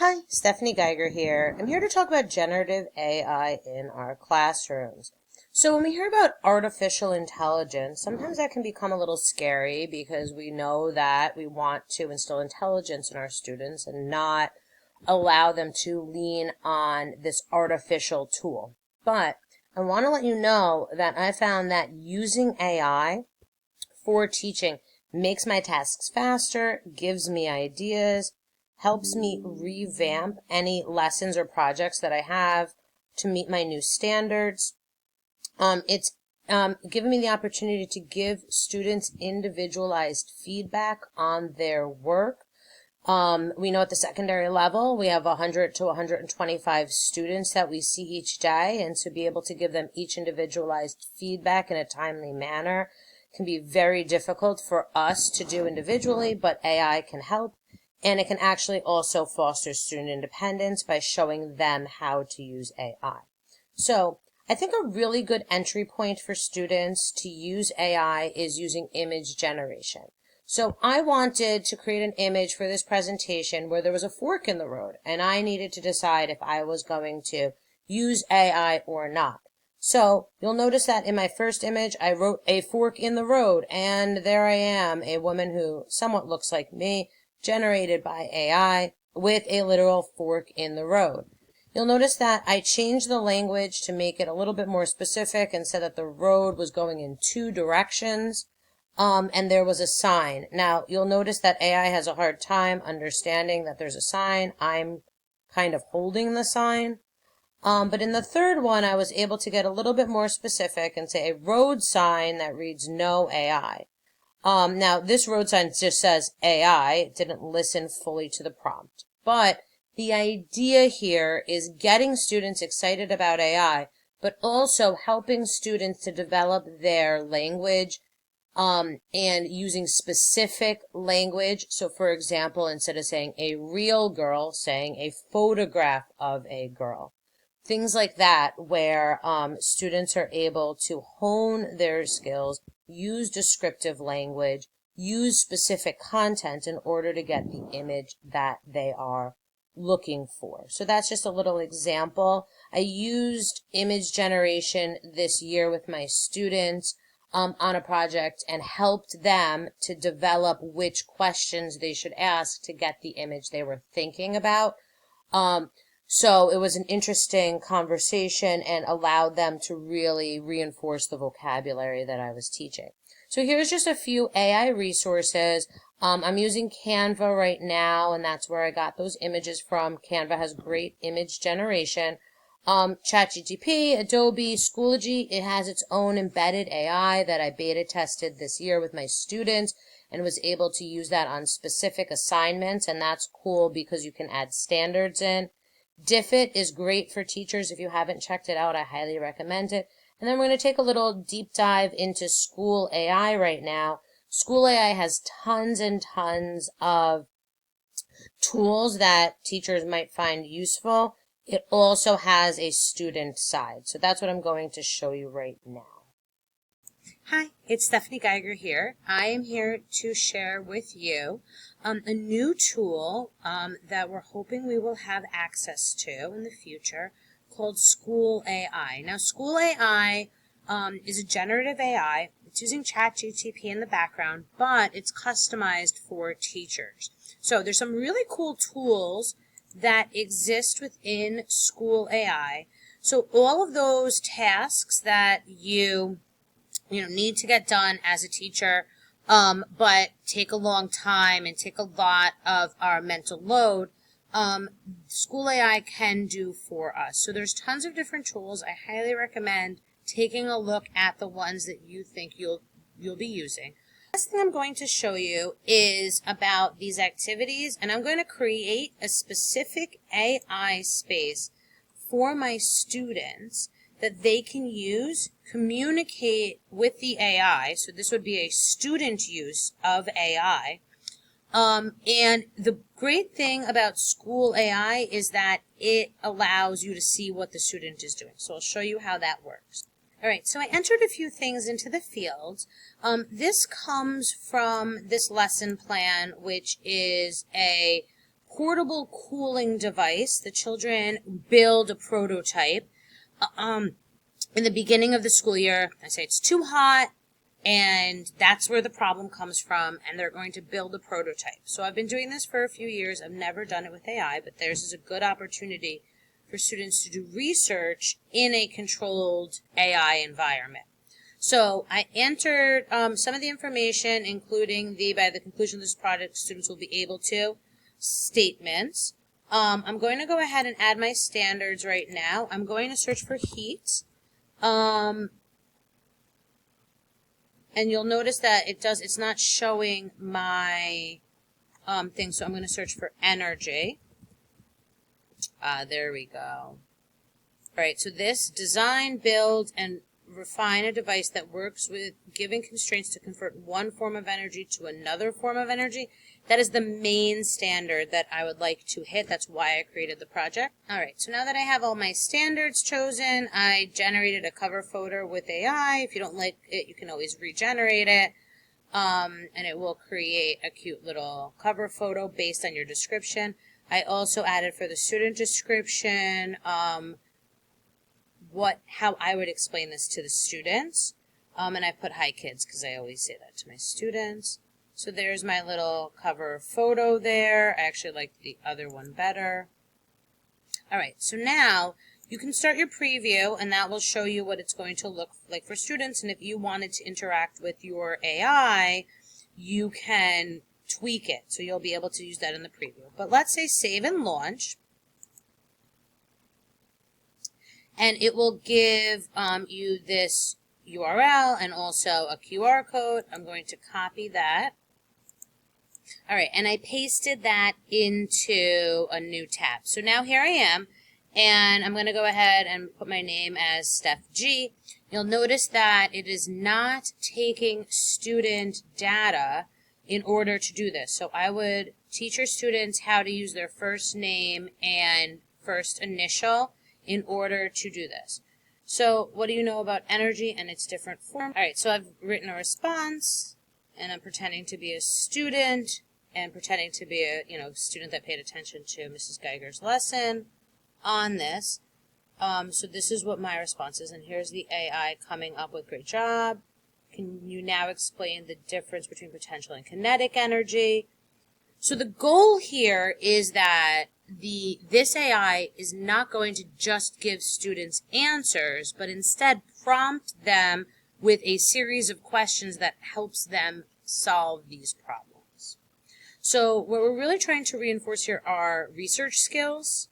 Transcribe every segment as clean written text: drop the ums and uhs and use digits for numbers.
Hi, Stephanie Geiger here. I'm here to talk about generative AI in our classrooms. So when we hear about artificial intelligence, sometimes that can become a little scary because we know that we want to instill intelligence in our students and not allow them to lean on this artificial tool. But I want to let you know that I found that using AI for teaching makes my tasks faster, gives me ideas, helps me revamp any lessons or projects that I have to meet my new standards. It's given me the opportunity to give students individualized feedback on their work. We know at the secondary level, we have 100 to 125 students that we see each day, and to be able to give them each individualized feedback in a timely manner can be very difficult for us to do individually, but AI can help. And it can actually also foster student independence by showing them how to use AI. So I think a really good entry point for students to use AI is using image generation. So I wanted to create an image for this presentation where there was a fork in the road, and I needed to decide if I was going to use AI or not. So you'll notice that in my first image, I wrote a fork in the road, and there I am, a woman who somewhat looks like me, generated by AI with a literal fork in the road. You'll notice that I changed the language to make it a little bit more specific and said that the road was going in two directions, and there was a sign. Now, you'll notice that AI has a hard time understanding that there's a sign. I'm kind of holding the sign. But in the third one, I was able to get a little bit more specific and say a road sign that reads no AI. Now this road sign just says AI. It didn't listen fully to the prompt. But the idea here is getting students excited about AI, but also helping students to develop their language, and using specific language. So for example, instead of saying a real girl, saying a photograph of a girl. Things like that, where students are able to hone their skills, use descriptive language, use specific content in order to get the image that they are looking for. So that's just a little example. I used image generation this year with my students on a project and helped them to develop which questions they should ask to get the image they were thinking about. So it was an interesting conversation and allowed them to really reinforce the vocabulary that I was teaching. So here's just a few AI resources. I'm using Canva right now, and that's where I got those images from. Canva has great image generation. ChatGPT, Adobe, Schoology, it has its own embedded AI that I beta tested this year with my students and was able to use that on specific assignments, and that's cool because you can add standards in. Diffit is great for teachers. If you haven't checked it out, I highly recommend it. And then we're going to take a little deep dive into School AI right now. School AI has tons and tons of tools that teachers might find useful. It also has a student side. So that's what I'm going to show you right now. Hi, it's Stephanie Geiger here. I am here to share with you a new tool that we're hoping we will have access to in the future called School AI. Now, School AI is a generative AI. It's using ChatGPT in the background, but it's customized for teachers. So there's some really cool tools that exist within School AI. So all of those tasks that you need to get done as a teacher, but take a long time and take a lot of our mental load, School AI can do for us. So there's tons of different tools. I highly recommend taking a look at the ones that you think you'll be using. The last thing I'm going to show you is about these activities, and I'm going to create a specific AI space for my students that they can use, communicate with the AI. So this would be a student use of AI. And the great thing about School AI is that it allows you to see what the student is doing. So I'll show you how that works. All right, so I entered a few things into the fields. This comes from this lesson plan, which is a portable cooling device. The children build a prototype. In the beginning of the school year, I say it's too hot, and that's where the problem comes from, and they're going to build a prototype. So I've been doing this for a few years. I've never done it with AI, but theirs is a good opportunity for students to do research in a controlled AI environment. So I entered some of the information, including by the conclusion of this project, students will be able to, statements. I'm going to go ahead and add my standards right now. I'm going to search for heat. And you'll notice that it's not showing my thing, so I'm going to search for energy. There we go. All right, so this design, build, and refine a device that works with given constraints to convert one form of energy to another form of energy. That is the main standard that I would like to hit. That's why I created the project. All right, so now that I have all my standards chosen, I generated a cover photo with AI. If you don't like it, you can always regenerate it, and it will create a cute little cover photo based on your description. I also added for the student description how I would explain this to the students. And I put hi kids because I always say that to my students. So there's my little cover photo there. I actually like the other one better. All right, so now you can start your preview, and that will show you what it's going to look like for students. And if you wanted to interact with your AI, you can tweak it. So you'll be able to use that in the preview. But let's say save and launch. And it will give you this URL and also a QR code. I'm going to copy that. All right, and I pasted that into a new tab. So now here I am, and I'm going to go ahead and put my name as Steph G. You'll notice that it is not taking student data in order to do this. So I would teach your students how to use their first name and first initial in order to do this. So what do you know about energy and its different forms? All right, so I've written a response, and I'm pretending to be a student and pretending to be a student that paid attention to Mrs. Geiger's lesson on this. So this is what my response is, and here's the AI coming up with great job. Can you now explain the difference between potential and kinetic energy? So the goal here is that this AI is not going to just give students answers, but instead prompt them with a series of questions that helps them solve these problems. So what we're really trying to reinforce here are research skills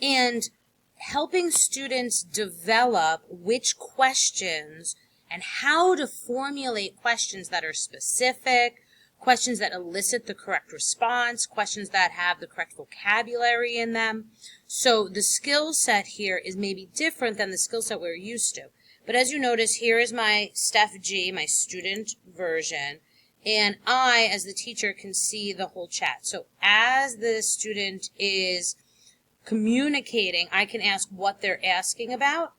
and helping students develop which questions and how to formulate questions that are specific, questions that elicit the correct response, questions that have the correct vocabulary in them. So the skill set here is maybe different than the skill set we're used to. But as you notice, here is my Steph G, my student version, and I, as the teacher, can see the whole chat. So as the student is communicating, I can ask what they're asking about.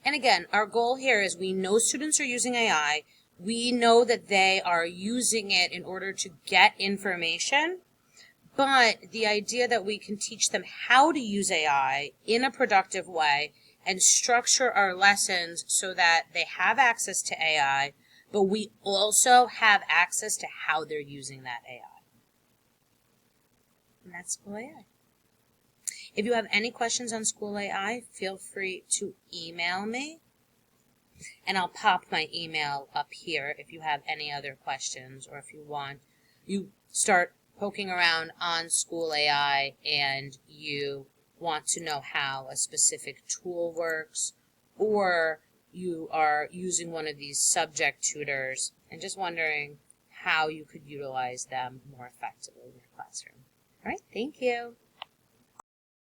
And again, our goal here is we know students are using AI. We know that they are using it in order to get information, but the idea that we can teach them how to use AI in a productive way and structure our lessons so that they have access to AI, but we also have access to how they're using that AI. And that's School AI. If you have any questions on School AI, feel free to email me. And I'll pop my email up here if you have any other questions, or if you start poking around on School AI and you want to know how a specific tool works, or you are using one of these subject tutors and just wondering how you could utilize them more effectively in your classroom. All right, thank you.